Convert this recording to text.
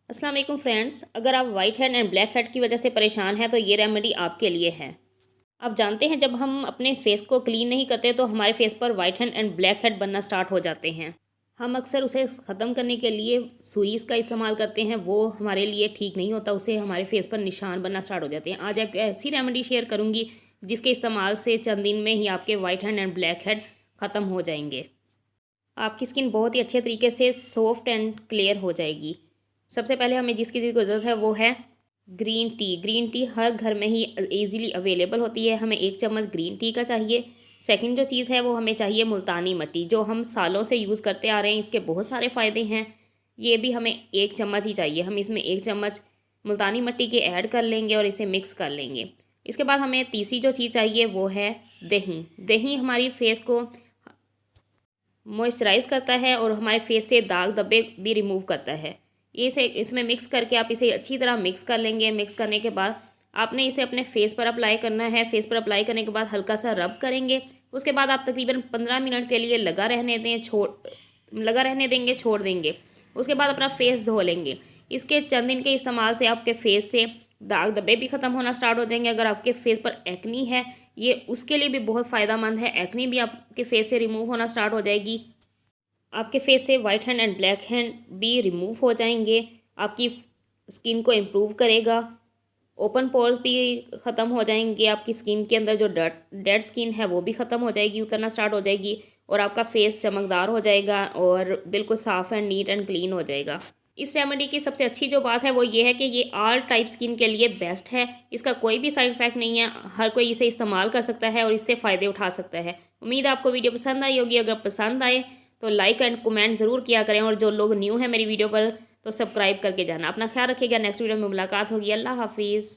अस्सलाम वालेकुम फ्रेंड्स, अगर आप white head and black head की वजह से परेशान हैं तो ये रेमेडी आपके लिए है। आप जानते हैं जब हम अपने फेस को क्लीन नहीं करते तो हमारे फेस पर white head and black head बनना स्टार्ट हो जाते हैं। हम अक्सर उसे ख़त्म करने के लिए सुई का इस्तेमाल करते हैं, वो हमारे लिए ठीक नहीं होता, उससे हमारे फेस पर निशान बनना स्टार्ट हो जाते हैं। आज एक ऐसी रेमेडी शेयर करूँगी जिसके इस्तेमाल से चंद दिन में ही आपके white head and black head ख़त्म हो जाएंगे। आपकी स्किन बहुत ही अच्छे तरीके से सॉफ्ट एंड क्लियर हो जाएगी। सबसे पहले हमें जिस चीज़ की ज़रूरत है वो है ग्रीन टी। ग्रीन टी हर घर में ही इजीली अवेलेबल होती है। हमें 1 चम्मच ग्रीन टी का चाहिए। सेकंड जो चीज़ है वो हमें चाहिए मुल्तानी मिट्टी, जो हम सालों से यूज़ करते आ रहे हैं। इसके बहुत सारे फ़ायदे हैं। ये भी हमें 1 चम्मच ही चाहिए। हम इसमें 1 चम्मच मुल्तानी मिट्टी के ऐड कर लेंगे और इसे मिक्स कर लेंगे। इसके बाद हमें तीसरी जो चीज़ चाहिए वो है दही। दही हमारी फेस को मॉइस्चराइज़ करता है और हमारे फेस से दाग धब्बे भी रिमूव करता है। इसे इसमें मिक्स करके आप इसे अच्छी तरह मिक्स कर लेंगे। मिक्स करने के बाद आपने इसे अपने फेस पर अप्लाई करना है। फेस पर अप्लाई करने के बाद हल्का सा रब करेंगे। उसके बाद आप तकरीबन 15 मिनट के लिए लगा रहने देंगे, छोड़ देंगे। उसके बाद अपना फेस धो लेंगे। इसके चंद दिन के इस्तेमाल से आपके फेस से दाग धब्बे भी ख़त्म होना स्टार्ट हो जाएंगे। अगर आपके फेस पर एक्नी है, ये उसके लिए भी बहुत फ़ायदेमंद है। एक्नी भी आपके फेस से रिमूव होना स्टार्ट हो जाएगी। आपके फेस से white hand and black hand भी रिमूव हो जाएंगे। आपकी स्किन को इम्प्रूव करेगा। ओपन पोर्स भी ख़त्म हो जाएंगे। आपकी स्किन के अंदर जो डेड स्किन है वो भी ख़त्म हो जाएगी, उतरना स्टार्ट हो जाएगी। और आपका फेस चमकदार हो जाएगा और बिल्कुल साफ़ एंड नीट एंड क्लीन हो जाएगा। इस रेमेडी की सबसे अच्छी जो बात है वो ये है कि ये ऑल टाइप स्किन के लिए बेस्ट है। इसका कोई भी साइड इफ़ेक्ट नहीं है। हर कोई इसे इस्तेमाल कर सकता है और इससे फ़ायदे उठा सकता है। उम्मीद है आपको वीडियो पसंद आई होगी। अगर पसंद आए तो लाइक एंड कमेंट ज़रूर किया करें, और जो लोग न्यू हैं मेरी वीडियो पर तो सब्सक्राइब करके जाना। अपना ख्याल रखिएगा। नेक्स्ट वीडियो में मुलाकात होगी। अल्लाह हाफिज़।